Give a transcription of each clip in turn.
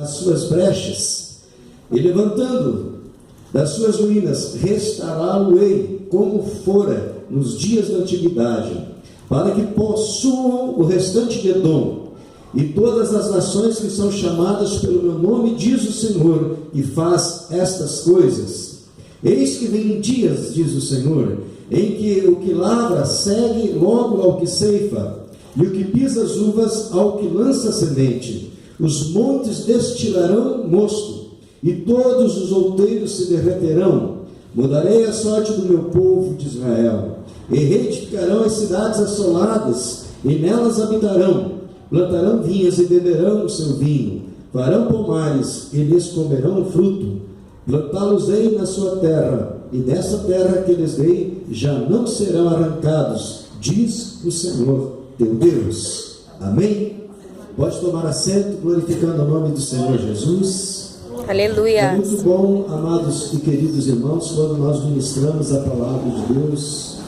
as suas brechas, e levantando das suas ruínas, restaurá-lo-ei, como fora nos dias da antiguidade, para que possuam o restante de Edom, e todas as nações que são chamadas pelo meu nome, diz o Senhor, que faz estas coisas. Eis que vem dias, diz o Senhor, em que o que lavra segue logo ao que ceifa, e o que pisa as uvas ao que lança semente. Os montes destilarão mosto, e todos os outeiros se derreterão. Mudarei a sorte do meu povo de Israel, e reedificarão as cidades assoladas, e nelas habitarão. Plantarão vinhas e beberão o seu vinho, farão pomares e lhes comerão o fruto. Plantá-los-ei na sua terra, e dessa terra que lhes dei já não serão arrancados, diz o Senhor teu Deus. Amém? Pode tomar assento, glorificando o nome do Senhor Jesus. Aleluia. É muito bom, amados e queridos irmãos, quando nós ministramos a palavra de Deus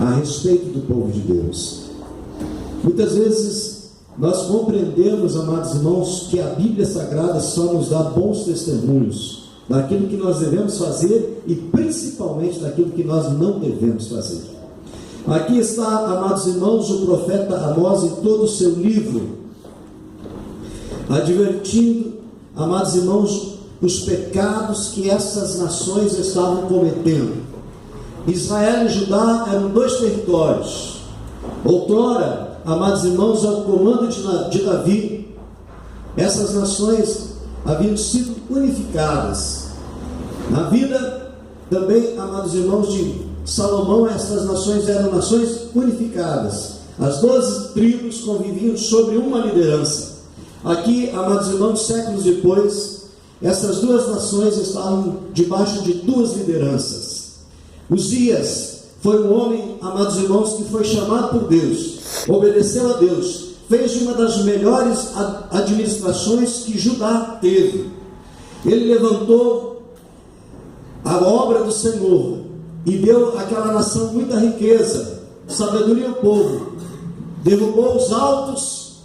a respeito do povo de Deus. Muitas vezes nós compreendemos, amados irmãos, que a Bíblia Sagrada só nos dá bons testemunhos daquilo que nós devemos fazer e principalmente daquilo que nós não devemos fazer. Aqui está, amados irmãos, o profeta Amós em todo o seu livro, advertindo, amados irmãos, os pecados que essas nações estavam cometendo. Israel e Judá eram dois territórios. Outrora, amados irmãos, ao comando de Davi, essas nações haviam sido unificadas. Na vida também, amados irmãos, de Salomão, essas nações eram nações unificadas. As 12 tribos conviviam sobre uma liderança. Aqui, amados irmãos, séculos depois, essas duas nações estavam debaixo de duas lideranças. Uzias foi um homem, amados irmãos, que foi chamado por Deus, obedeceu a Deus, fez uma das melhores administrações que Judá teve. Ele levantou a obra do Senhor e deu àquela nação muita riqueza, sabedoria ao povo, derrubou os altos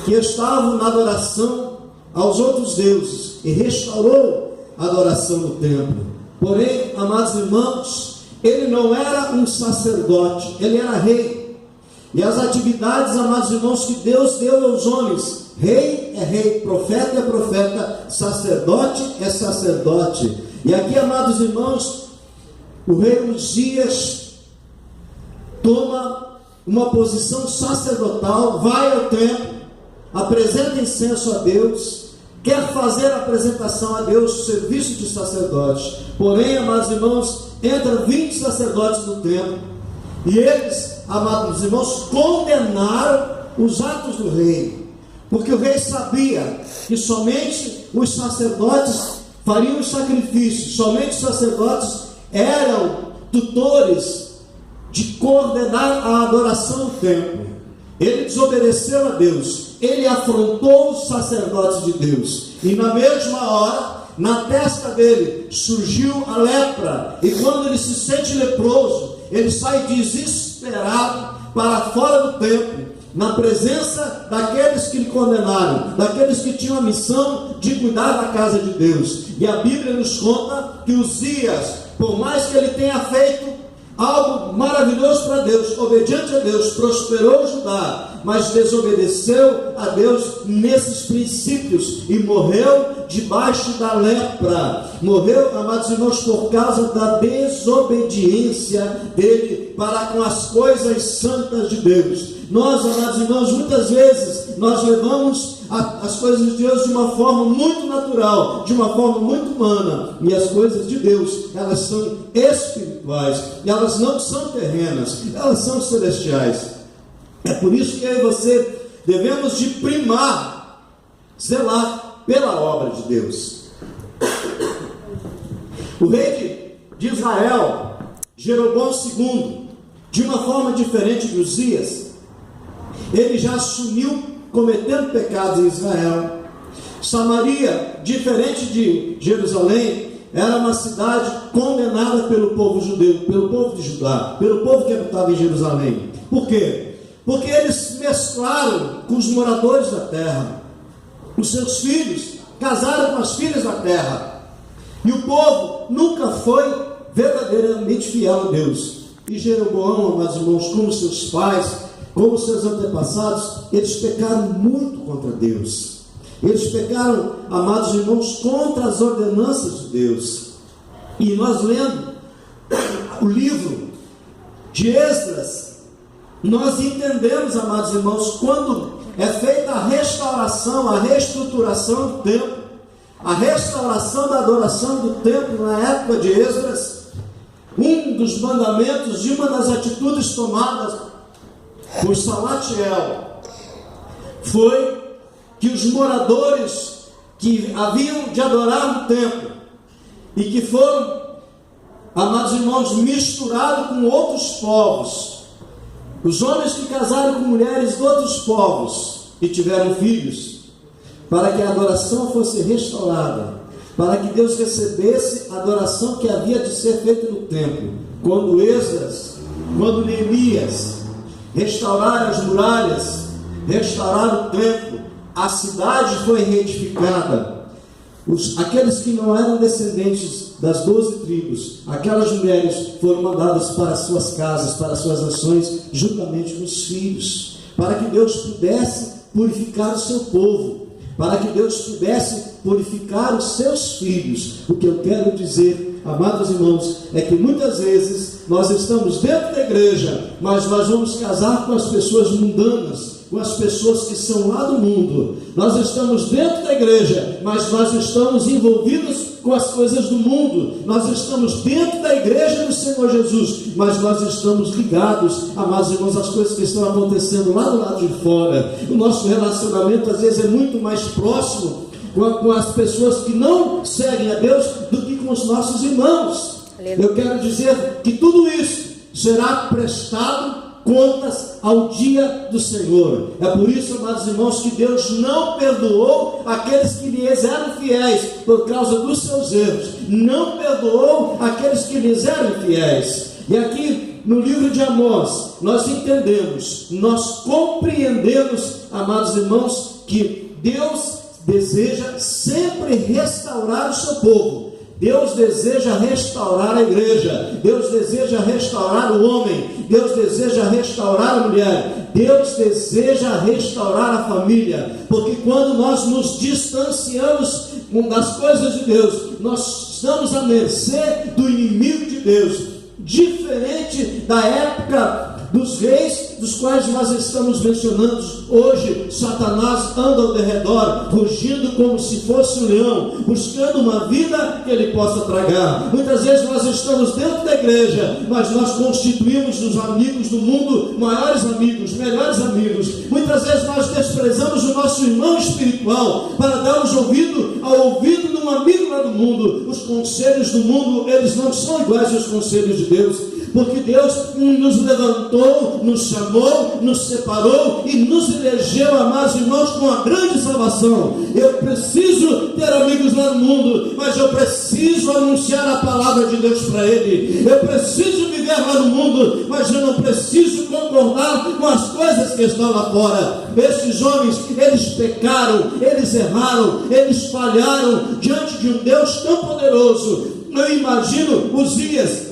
que estavam na adoração aos outros deuses e restaurou a adoração no templo. Porém, amados irmãos, ele não era um sacerdote, ele era rei. E as atividades, amados irmãos, que Deus deu aos homens: rei é rei, profeta é profeta, sacerdote é sacerdote. E aqui, amados irmãos, o rei Uzias toma uma posição sacerdotal, vai ao templo, apresenta incenso a Deus, quer fazer a apresentação a Deus, o serviço de sacerdote. Porém, amados irmãos, entram 20 sacerdotes no templo, e eles, amados irmãos, condenaram os atos do rei, porque o rei sabia que somente os sacerdotes fariam os sacrifícios, somente os sacerdotes eram tutores de coordenar a adoração no templo. Ele desobedeceu a Deus, ele afrontou os sacerdotes de Deus, e na mesma hora, na testa dele surgiu a lepra, e quando ele se sente leproso, ele sai desesperado para fora do templo, na presença daqueles que lhe condenaram, daqueles que tinham a missão de cuidar da casa de Deus. E a Bíblia nos conta que Uzias, por mais que ele tenha feito algo maravilhoso para Deus, obediente a Deus, prosperou Judá, mas desobedeceu a Deus nesses princípios e morreu debaixo da lepra. Morreu, amados irmãos, por causa da desobediência dele para com as coisas santas de Deus. Nós, amados irmãos, muitas vezes nós levamos as coisas de Deus de uma forma muito natural, de uma forma muito humana, e as coisas de Deus, elas são espirituais, elas não são terrenas, elas são celestiais. É por isso que eu e você devemos de primar, zelar pela obra de Deus. O rei de Israel, Jeroboão II, de uma forma diferente de Uzias, ele já assumiu cometendo pecados em Israel. Samaria, diferente de Jerusalém, era uma cidade condenada pelo povo judeu, pelo povo de Judá, pelo povo que habitava em Jerusalém. Por quê? Porque eles se mesclaram com os moradores da terra. os seus filhos, casaram com as filhas da terra. E o povo nunca foi verdadeiramente fiel a Deus. E Jeroboão, amados irmãos, como seus pais, como seus antepassados, eles pecaram muito contra Deus. Eles pecaram, amados irmãos, contra as ordenanças de Deus. E nós lendo o livro de Esdras, nós entendemos, amados irmãos, quando é feita a restauração, a reestruturação do templo, a restauração da adoração do templo na época de Esdras, um dos mandamentos e uma das atitudes tomadas por Salatiel foi que os moradores que haviam de adorar no templo e que foram, amados irmãos, misturados com outros povos, os homens que casaram com mulheres de outros povos e tiveram filhos, para que a adoração fosse restaurada, para que Deus recebesse a adoração que havia de ser feita no templo. Quando Esdras, quando Neemias restauraram as muralhas, restauraram o templo, a cidade foi reedificada. Aqueles que não eram descendentes das 12 tribos, aquelas mulheres foram mandadas para suas casas, para suas nações, juntamente com os filhos, para que Deus pudesse purificar o seu povo, para que Deus pudesse purificar os seus filhos. O que eu quero dizer, amados irmãos, é que muitas vezes nós estamos dentro da igreja, mas nós vamos casar com as pessoas mundanas, com as pessoas que são lá do mundo. Nós estamos dentro da igreja, mas nós estamos envolvidos com as coisas do mundo. Nós estamos dentro da igreja do Senhor Jesus, mas nós estamos ligados, amados irmãos, às coisas que estão acontecendo lá do lado de fora. O nosso relacionamento às vezes é muito mais próximo com as pessoas que não seguem a Deus do que com os nossos irmãos. Eu quero dizer que tudo isso será prestado contas ao dia do Senhor. É por isso, amados irmãos, que Deus não perdoou aqueles que lhes eram fiéis por causa dos seus erros. Não perdoou aqueles que lhes eram fiéis. E aqui no livro de Amós, nós entendemos, nós compreendemos, amados irmãos, que Deus deseja sempre restaurar o seu povo. Deus deseja restaurar a igreja, Deus deseja restaurar o homem, Deus deseja restaurar a mulher, Deus deseja restaurar a família, porque quando nós nos distanciamos das coisas de Deus, nós estamos à mercê do inimigo de Deus, diferente da época dos reis, dos quais nós estamos mencionando hoje. Satanás anda ao derredor, rugindo como se fosse um leão, buscando uma vida que ele possa tragar. Muitas vezes nós estamos dentro da igreja, mas nós constituímos os amigos do mundo maiores amigos, melhores amigos. Muitas vezes nós desprezamos o nosso irmão espiritual para darmos ouvido ao ouvido de um amigo lá do mundo. Os conselhos do mundo, eles não são iguais aos conselhos de Deus, porque Deus nos levantou, nos chamou, nos separou e nos elegeu, amados irmãos, com uma grande salvação. Eu preciso ter amigos lá no mundo, mas eu preciso anunciar a palavra de Deus para ele. Eu preciso viver lá no mundo, mas eu não preciso concordar com as coisas que estão lá fora. Esses homens, eles pecaram, eles erraram, eles falharam diante de um Deus tão poderoso. Eu imagino Uzias,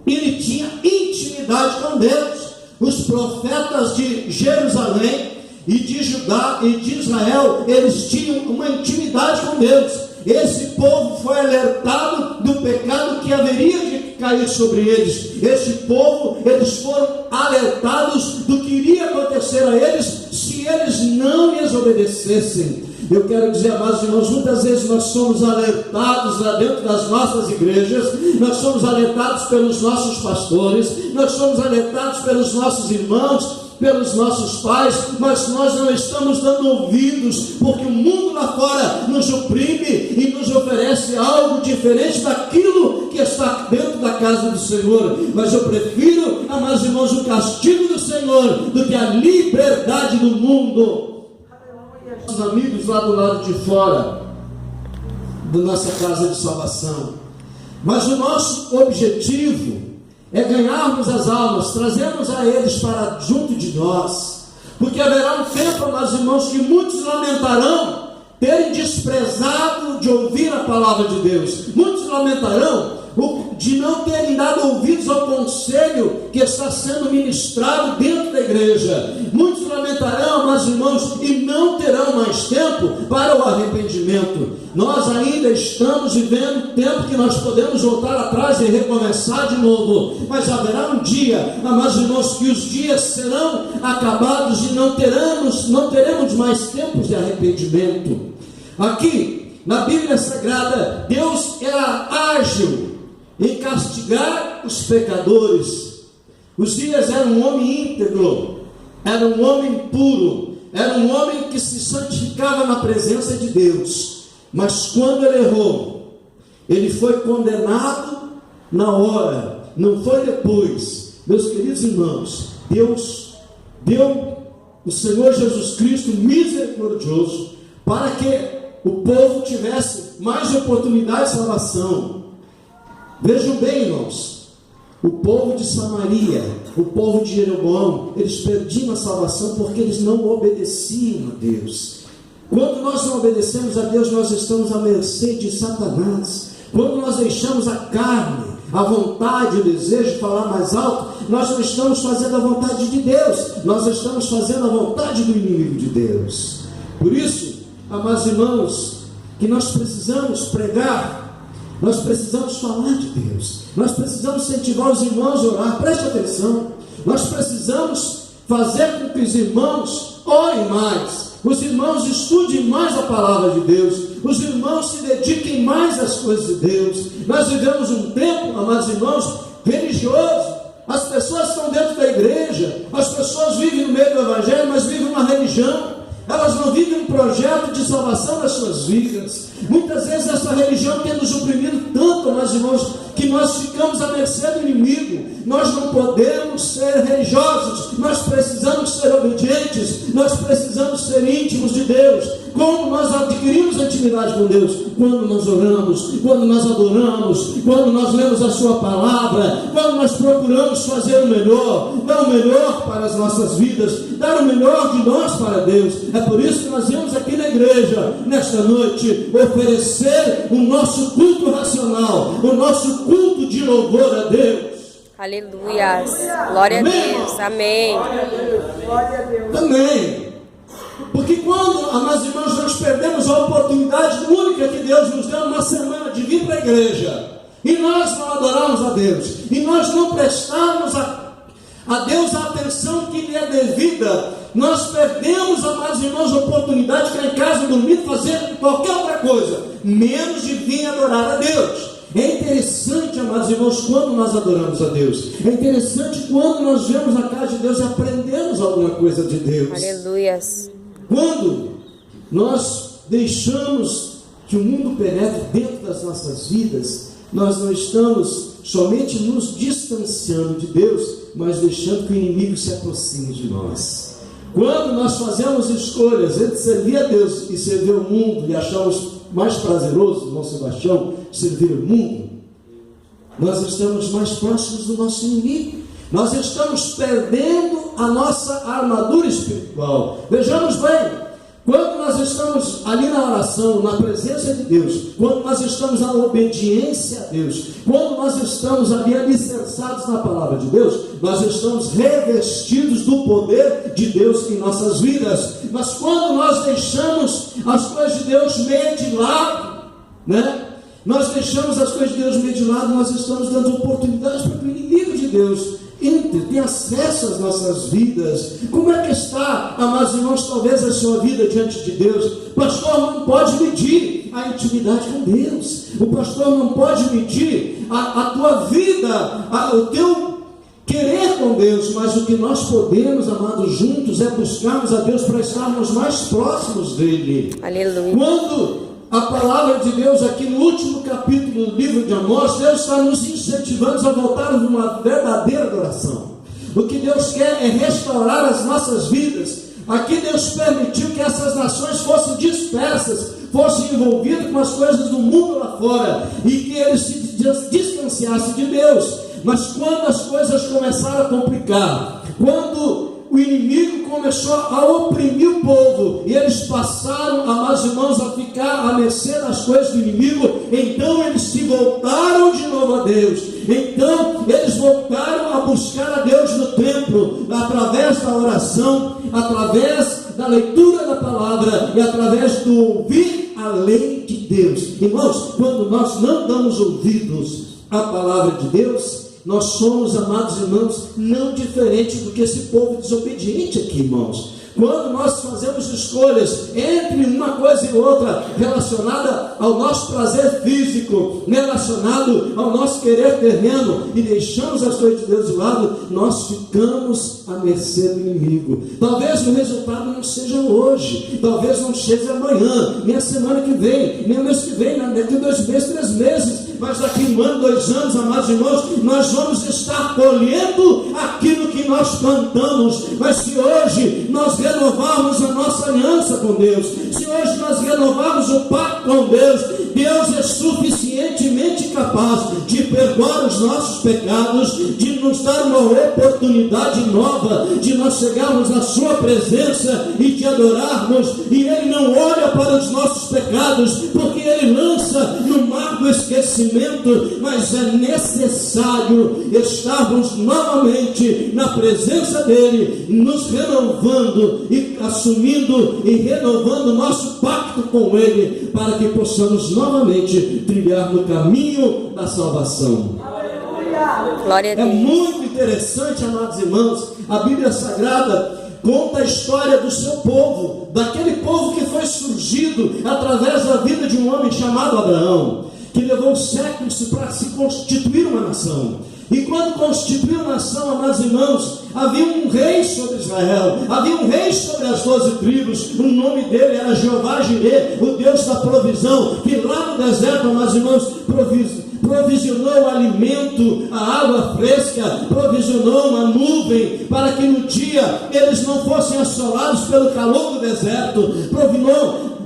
ele tinha intimidade com Deus. Os profetas de Jerusalém e de Judá e de Israel, eles tinham uma intimidade com Deus. Esse povo foi alertado do pecado que haveria de cair sobre eles. Esse povo, eles foram alertados do que iria acontecer a eles se eles não lhes obedecessem. Eu quero dizer, amados irmãos, muitas vezes nós somos alertados lá dentro das nossas igrejas, nós somos alertados pelos nossos pastores, nós somos alertados pelos nossos irmãos, pelos nossos pais, mas nós não estamos dando ouvidos, porque o mundo lá fora nos oprime e nos oferece algo diferente daquilo que está dentro da casa do Senhor. Mas eu prefiro, amados irmãos, o castigo do Senhor do que a liberdade do mundo. Os amigos lá do lado de fora da nossa casa de salvação, mas o nosso objetivo é ganharmos as almas, trazermos a eles para junto de nós, porque haverá um tempo, meus irmãos, que muitos lamentarão terem desprezado de ouvir a palavra de Deus. Muitos lamentarão de não terem dado ouvidos ao conselho que está sendo ministrado dentro da igreja. Muitos lamentarão, amados irmãos, e não terão mais tempo para o arrependimento. Nós ainda estamos vivendo um tempo que nós podemos voltar atrás e recomeçar de novo, mas haverá um dia, amados irmãos, que os dias serão acabados e não teremos mais tempos de arrependimento. Aqui, na Bíblia Sagrada, Deus era ágil em castigar os pecadores. Uzias era um homem íntegro, era um homem puro, era um homem que se santificava na presença de Deus, mas quando ele errou, ele foi condenado na hora, não foi depois. Meus queridos irmãos, Deus deu o Senhor Jesus Cristo misericordioso para que o povo tivesse mais oportunidade de salvação. Vejam bem, irmãos, o povo de Samaria, o povo de Jeroboão, eles perdiam a salvação porque eles não obedeciam a Deus. Quando nós não obedecemos a Deus, nós estamos à mercê de Satanás. Quando nós deixamos a carne, a vontade, o desejo de falar mais alto, nós não estamos fazendo a vontade de Deus, nós estamos fazendo a vontade do inimigo de Deus. Por isso, amados irmãos, que nós precisamos pregar, nós precisamos falar de Deus, nós precisamos incentivar os irmãos a orar. Preste atenção, nós precisamos fazer com que os irmãos orem mais, os irmãos estudem mais a palavra de Deus, os irmãos se dediquem mais às coisas de Deus. Nós vivemos um tempo, amados irmãos, religioso. As pessoas estão dentro da igreja, as pessoas vivem no meio do evangelho, mas vivem uma religião. Elas não vivem um projeto de salvação das suas vidas. Muitas vezes essa religião tem nos oprimido tanto, meus irmãos, que nós ficamos à mercê do inimigo. Nós não podemos ser religiosos, nós precisamos ser obedientes, nós precisamos ser íntimos de Deus. Como nós adquirimos intimidade com Deus? Quando nós oramos, quando nós adoramos, quando nós lemos a sua palavra, quando nós procuramos fazer o melhor, dar o melhor para as nossas vidas, dar o melhor de nós para Deus. É por isso que nós viemos aqui na igreja, nesta noite, oferecer o nosso culto racional, o nosso culto de louvor a Deus. Aleluias, glória Amém, a Deus, amém. Glória a Deus. Amém. Porque quando, amados irmãos, nós perdemos a oportunidade única que Deus nos deu uma semana de vir para a igreja, e nós não adoramos a Deus, e nós não prestamos a Deus a atenção que lhe é devida, nós perdemos, amados irmãos, a oportunidade de ficar em casa, dormir, fazer qualquer outra coisa, menos de vir adorar a Deus. É interessante, amados irmãos, quando nós adoramos a Deus. É interessante quando nós vemos a casa de Deus e aprendemos alguma coisa de Deus. Aleluias. Quando nós deixamos que o mundo penetre dentro das nossas vidas, nós não estamos somente nos distanciando de Deus, mas deixando que o inimigo se aproxime de nós. Quando nós fazemos escolhas entre servir a Deus e servir o mundo, e achamos mais prazeroso, irmão Sebastião, servir o mundo, nós estamos mais próximos do nosso inimigo. Nós estamos perdendo a nossa armadura espiritual. Vejamos bem, quando nós estamos ali na oração, na presença de Deus, quando nós estamos na obediência a Deus, quando nós estamos ali alicerçados na palavra de Deus, nós estamos revestidos do poder de Deus em nossas vidas. Mas quando nós deixamos as coisas de Deus meio de lado, nós deixamos as coisas de Deus meio de lado, nós estamos dando oportunidade para que o inimigo de Deus entre, tem acesso às nossas vidas. Como é que está, amados irmãos, talvez a sua vida diante de Deus? O pastor não pode medir a intimidade com Deus, o pastor não pode medir a tua vida, o teu querer com Deus, mas o que nós podemos, amados, juntos é buscarmos a Deus para estarmos mais próximos dele. Aleluia. Quando a palavra de Deus aqui no último capítulo do livro de Amós, Deus está nos incentivando a voltarmos a uma verdadeira adoração. O que Deus quer é restaurar as nossas vidas. Aqui Deus permitiu que essas nações fossem dispersas, fossem envolvidas com as coisas do mundo lá fora, e que eles se distanciassem de Deus. Mas quando as coisas começaram a complicar, quando o inimigo começou a oprimir o povo, e eles passaram, amados irmãos, a ficar à mercê das coisas do inimigo. Então eles se voltaram de novo a Deus. Então eles voltaram a buscar a Deus no templo, através da oração, através da leitura da palavra e através do ouvir a lei de Deus. Irmãos, quando nós não damos ouvidos à palavra de Deus, nós somos, amados irmãos, não diferente do que esse povo desobediente aqui, irmãos. Quando nós fazemos escolhas entre uma coisa e outra, relacionada ao nosso prazer físico, relacionado ao nosso querer terreno, e deixamos as coisas de Deus de lado, nós ficamos à mercê do inimigo. Talvez o resultado não seja hoje, talvez não seja amanhã, nem a semana que vem, nem o mês que vem, daqui a 2 meses, 3 meses, mas daqui 1 ano, 2 anos, amados irmãos, nós vamos estar colhendo aquilo que nós plantamos. Mas se hoje nós renovarmos a nossa aliança com Deus, se hoje nós renovarmos o pacto com Deus, Deus é suficientemente capaz de perdoar os nossos pecados, de nos dar uma oportunidade nova, de nós chegarmos na sua presença e de adorarmos, e Ele não olha para os nossos pecados, porque Ele lança no mar do esquecimento. Mas é necessário estarmos novamente na presença dEle, nos renovando e assumindo e renovando o nosso pacto com Ele, para que possamos novamente trilhar no caminho da salvação. Glória a Deus. É muito interessante, amados irmãos, a Bíblia Sagrada conta a história do seu povo, daquele povo que foi surgido através da vida de um homem chamado Abraão, que levou séculos para se constituir uma nação. E quando constituiu a nação, amados irmãos, havia um rei sobre Israel, havia um rei sobre as 12 tribos, o nome dele era Jeová Jireh, o Deus da provisão, que lá no deserto, amados irmãos, provisionou o alimento, a água fresca, provisionou uma nuvem, para que no dia eles não fossem assolados pelo calor do deserto,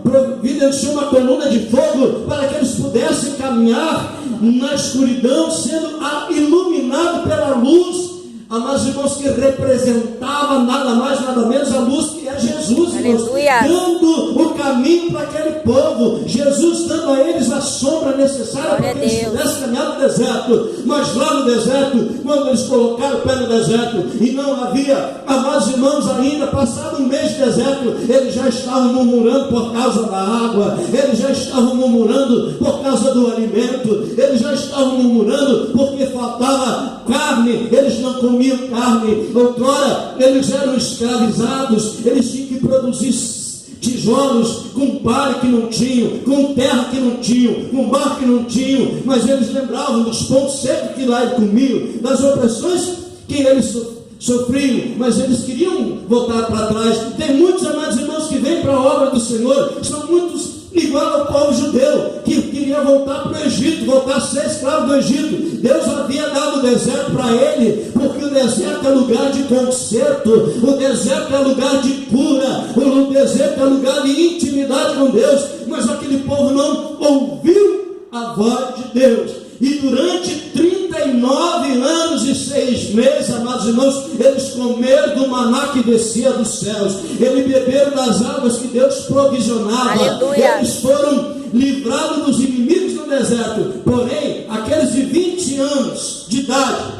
providenciou uma coluna de fogo, para que eles pudessem caminhar na escuridão, sendo iluminado pela luz, amados irmãos, que representava nada mais, nada menos a luz que é Jesus, irmãos, dando o caminho para aquele povo, Jesus dando a eles a sombra necessária para que eles pudessem caminhar no deserto. Mas lá no deserto, quando eles colocaram o pé no deserto e não havia, amados irmãos, ainda passado 1 mês de deserto, eles já estavam murmurando por causa da água, eles já estavam murmurando por causa do alimento, eles já estavam murmurando porque faltava carne, eles não comiam carne. Outrora eles eram escravizados, eles tinham que produzir tijolos com palha que não tinham, com terra que não tinham, com barro que não tinham, mas eles lembravam dos pães secos que lá eles comiam, das opressões que eles sofriam, mas eles queriam voltar para trás. Tem muitos, amados irmãos, que vêm para a obra do Senhor, são muitos igual ao povo judeu, que queria voltar para o Egito, voltar a ser escravo do Egito. Deus havia dado o deserto para ele, porque o deserto é lugar de conserto, o deserto é lugar de cura, o deserto é lugar de intimidade com Deus. Mas aquele povo não ouviu a voz de Deus, e durante 39 anos e 6 meses, amados irmãos, eles comeram do maná que descia dos céus, eles beberam das águas que Deus provisionava. Aleluia. Eles foram livrados dos inimigos no deserto. Porém, aqueles de 20 anos de idade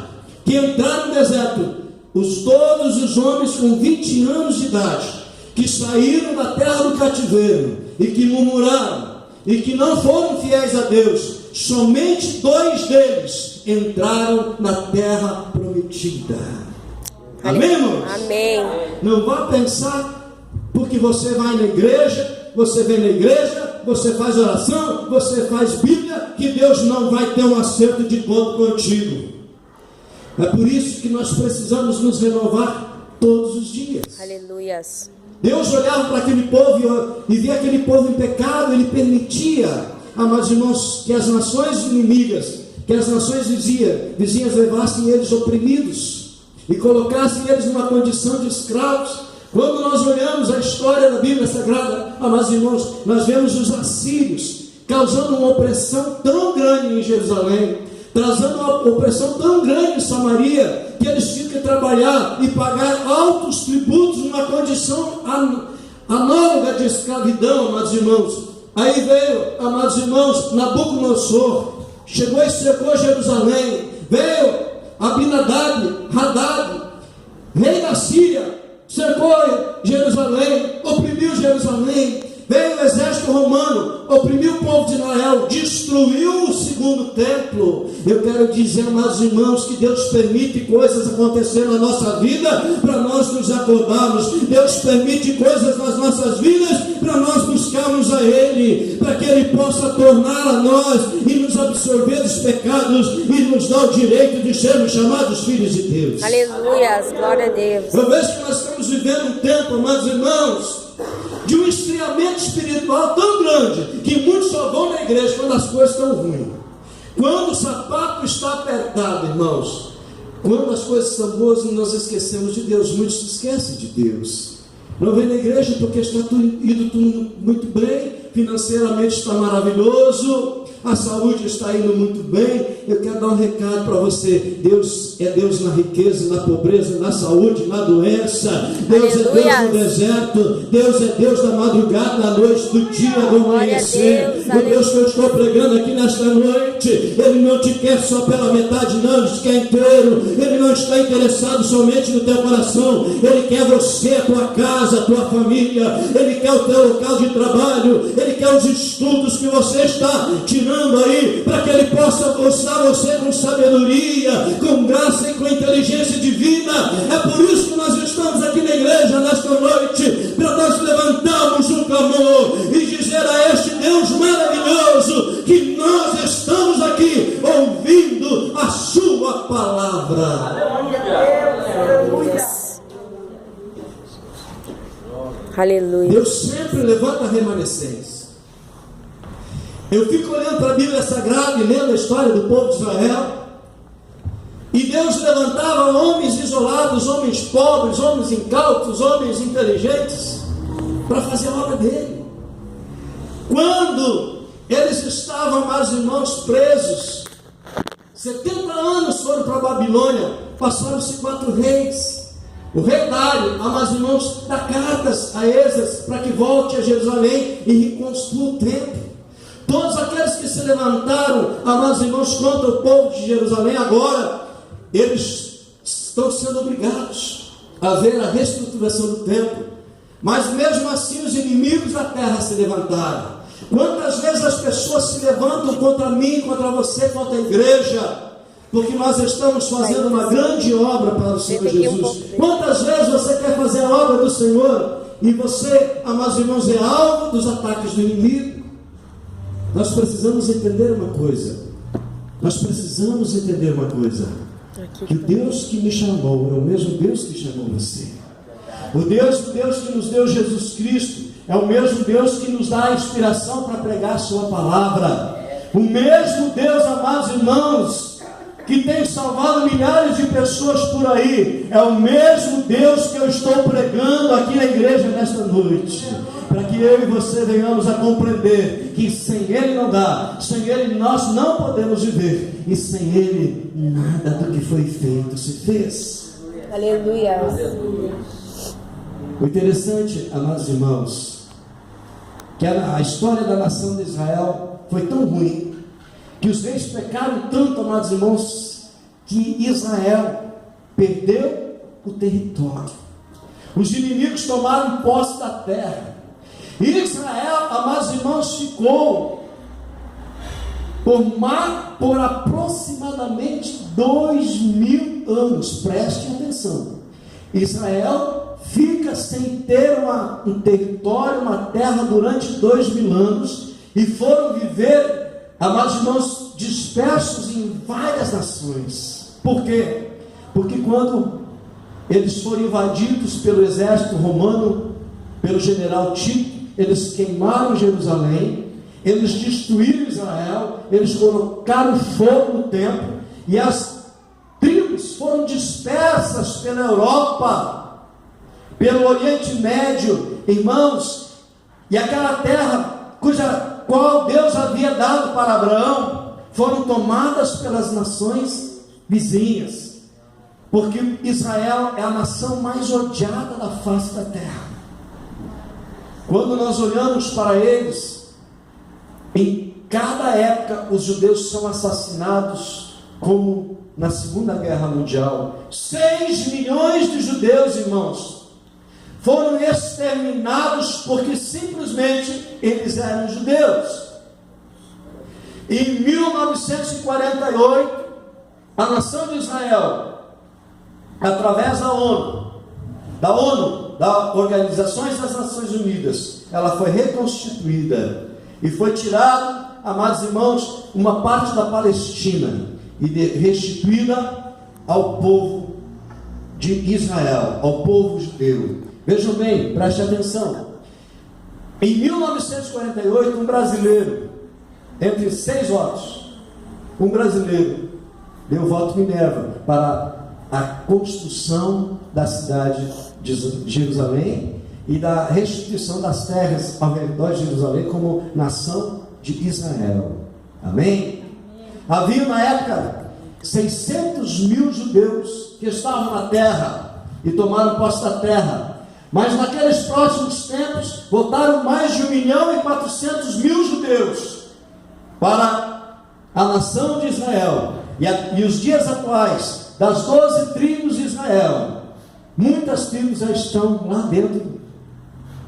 que entraram no deserto, todos os homens com 20 anos de idade que saíram da terra do cativeiro e que murmuraram e que não foram fiéis a Deus, somente 2 deles entraram na terra prometida. Amém, irmãos? Amém. Não vá pensar porque você vai na igreja, você vem na igreja, você faz oração, você faz Bíblia, que Deus não vai ter um acerto de conta contigo. É por isso que nós precisamos nos renovar todos os dias. Aleluias. Deus olhava para aquele povo e via aquele povo em pecado. Ele permitia, amados irmãos, que as nações inimigas, que as nações vizinhas levassem eles oprimidos e colocassem eles numa condição de escravos. Quando nós olhamos a história da Bíblia Sagrada, amados irmãos, nós vemos os assírios causando uma opressão tão grande em Jerusalém, trazendo uma opressão tão grande em Samaria, que eles tinham que trabalhar e pagar altos tributos numa condição análoga de escravidão, amados irmãos. Aí veio, amados irmãos, Nabucodonosor, chegou e cercou Jerusalém. Veio Abinadab, Hadad, rei da Síria, cercou Jerusalém, oprimiu Jerusalém. Veio o exército romano, oprimiu o povo de Israel, destruiu o segundo templo. Eu quero dizer, amados irmãos, que Deus permite coisas acontecerem na nossa vida para nós nos acordarmos. Deus permite coisas nas nossas vidas para nós buscarmos a Ele, para que Ele possa tornar a nós e nos absorver dos pecados e nos dar o direito de sermos chamados filhos de Deus. Aleluia, glória a Deus. Eu vejo que nós estamos vivendo um tempo, amados irmãos, de um esfriamento espiritual tão grande, que muitos só vão na igreja quando as coisas estão ruins. Quando o sapato está apertado, irmãos, quando as coisas estão boas, nós esquecemos de Deus. Muitos se esquecem de Deus. Não vem na igreja porque está indo tudo muito bem, financeiramente está maravilhoso, a saúde está indo muito bem. Eu quero dar um recado para você: Deus é Deus na riqueza, na pobreza, na saúde, na doença. Deus é Deus no deserto. Deus é Deus da madrugada, da noite, do dia, do amanhecer. O Deus que eu estou pregando aqui nesta noite, Ele não te quer só pela metade, não, Ele te quer inteiro. Ele não está interessado somente no teu coração. Ele quer você, a tua casa, a tua família. Ele quer o teu local de trabalho. Ele quer os estudos que você está tirando aí, para que Ele possa usar você com sabedoria, com graça e com inteligência divina. É por isso que nós estamos aqui na igreja nesta noite, para nós levantarmos um clamor e dizer a este Deus maravilhoso que nós estamos aqui ouvindo a sua palavra. Aleluia. Deus sempre levanta remanescentes. Eu fico olhando para a Bíblia Sagrada e lendo a história do povo de Israel, e Deus levantava homens isolados, homens pobres, homens incautos, homens inteligentes, para fazer a obra dele. Quando eles estavam, amados irmãos, presos, 70 anos foram para a Babilônia, passaram-se 4 reis. O rei Dário, amados irmãos, dá cartas a Esdras para que volte a Jerusalém e reconstrua o templo. Todos aqueles que se levantaram, amados irmãos, contra o povo de Jerusalém, agora eles estão sendo obrigados a ver a reestruturação do templo. Mas mesmo assim os inimigos da terra se levantaram. Quantas vezes as pessoas se levantam contra mim, contra você, contra a igreja, porque nós estamos fazendo uma grande obra para o Senhor Jesus. Quantas vezes você quer fazer a obra do Senhor e você, amados irmãos, é alvo dos ataques do inimigo? Nós precisamos entender uma coisa. Que o Deus que me chamou é o mesmo Deus que chamou você. O Deus que nos deu Jesus Cristo é o mesmo Deus que nos dá a inspiração para pregar a sua palavra. O mesmo Deus, amados irmãos, que tem salvado milhares de pessoas por aí, é o mesmo Deus que eu estou pregando aqui na igreja nesta noite, para que eu e você venhamos a compreender que sem Ele não dá, sem Ele nós não podemos viver, e sem Ele nada do que foi feito se fez. Aleluia. O interessante, amados irmãos, que a história da nação de Israel foi tão ruim, que os reis pecaram tanto, amados irmãos, que Israel perdeu o território. Os inimigos tomaram posse da terra. E Israel, amados irmãos, ficou por aproximadamente 2000 anos. Prestem atenção. Israel fica sem ter um território, uma terra durante 2000 anos, e foram viver, amados irmãos, dispersos em várias nações. Por quê? Porque quando eles foram invadidos pelo exército romano, pelo general Tito, eles queimaram Jerusalém, eles destruíram Israel, eles colocaram fogo no templo, e as tribos foram dispersas pela Europa, pelo Oriente Médio, irmãos, e aquela terra qual Deus havia dado para Abraão, foram tomadas pelas nações vizinhas, porque Israel é a nação mais odiada da face da terra. Quando nós olhamos para eles, em cada época os judeus são assassinados, como na Segunda Guerra Mundial. 6 milhões de judeus, irmãos, foram exterminados porque simplesmente eles eram judeus. Em 1948, a nação de Israel, através da Organizações das Nações Unidas, ela foi reconstituída e foi tirada, amados irmãos, uma parte da Palestina e restituída ao povo de Israel, ao povo judeu. Vejam bem, preste atenção. Em 1948, um brasileiro, entre 6 votos, um brasileiro deu voto Minerva para a construção da cidade de Jerusalém e da restituição das terras ao redor de Jerusalém como nação de Israel. Amém? Havia na época 600 mil judeus que estavam na terra e tomaram posse da terra, mas naqueles próximos tempos voltaram mais de 1.400.000 judeus para a nação de Israel. E os dias atuais, das 12 tribos de Israel, muitas tribos já estão lá dentro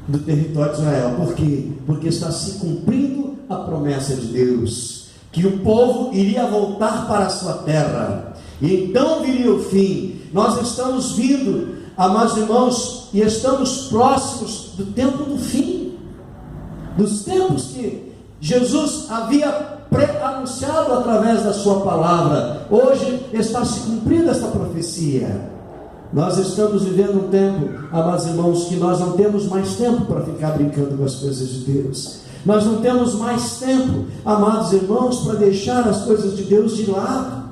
do território de Israel. Por quê? Porque está se cumprindo a promessa de Deus, que o povo iria voltar para a sua terra, e então viria o fim. Nós estamos vindo, amados irmãos, e estamos próximos do tempo do fim, dos tempos que Jesus havia pré-anunciado através da sua palavra. Hoje está se cumprindo esta profecia. Nós estamos vivendo um tempo, amados irmãos, que nós não temos mais tempo para ficar brincando com as coisas de Deus. Nós não temos mais tempo, amados irmãos, para deixar as coisas de Deus de lado.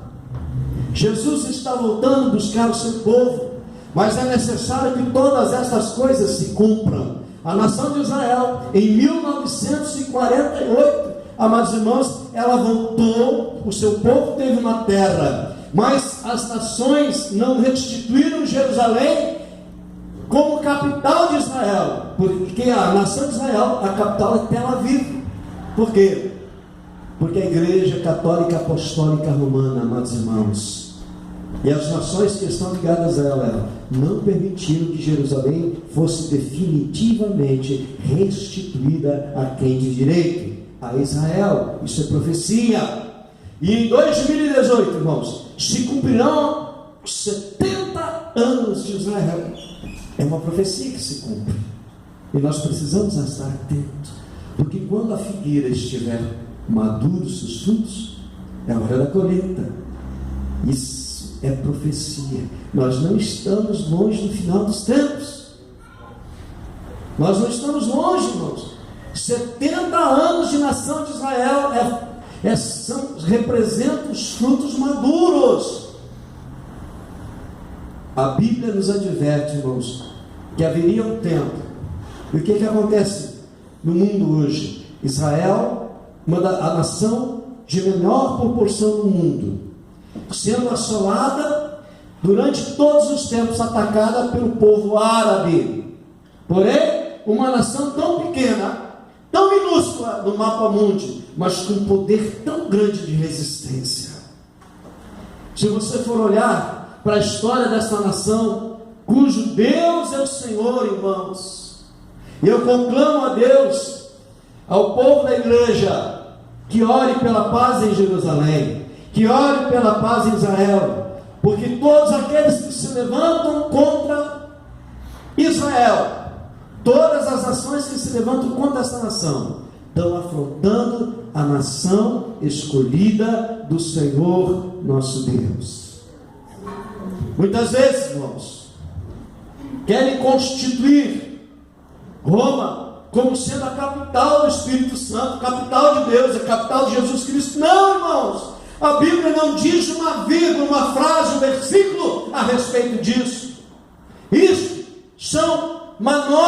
Jesus está voltando a buscar o seu povo, mas é necessário que todas estas coisas se cumpram. A nação de Israel, em 1948, amados irmãos, ela voltou, o seu povo teve uma terra, mas as nações não restituíram Jerusalém como capital de Israel, porque a nação de Israel, a capital é Tel Aviv. Por quê? Porque a igreja católica apostólica romana, amados irmãos, e as nações que estão ligadas a ela, não permitiram que Jerusalém fosse definitivamente restituída a quem de direito, a Israel. Isso é profecia. E em 2018, irmãos, se cumprirão 70 anos de Israel. É uma profecia que se cumpre, e nós precisamos estar atentos, porque quando a figueira estiver maduros os frutos, é a hora da colheita. Isso é profecia. Nós não estamos longe do final dos tempos. Nós não estamos longe, irmãos. 70 anos de nação de Israel representam os frutos maduros. A Bíblia nos adverte, irmãos, que haveria um tempo. E o que acontece no mundo hoje? Israel, a nação de menor proporção no mundo, sendo assolada durante todos os tempos, atacada pelo povo árabe. Porém, uma nação tão pequena, tão minúscula no mapa mundi, mas com um poder tão grande de resistência. Se você for olhar para a história dessa nação, cujo Deus é o Senhor, irmãos, e eu conclamo a Deus, ao povo da igreja, que ore pela paz em Jerusalém, que ore pela paz em Israel, porque todos aqueles que se levantam contra Israel, todas as nações que se levantam contra essa nação, estão afrontando a nação escolhida do Senhor nosso Deus. Muitas vezes, irmãos, querem constituir Roma como sendo a capital do Espírito Santo, capital de Deus, a capital de Jesus Cristo. Não, irmãos, a Bíblia não diz uma vírgula, uma frase, um versículo a respeito disso. Isso são manobras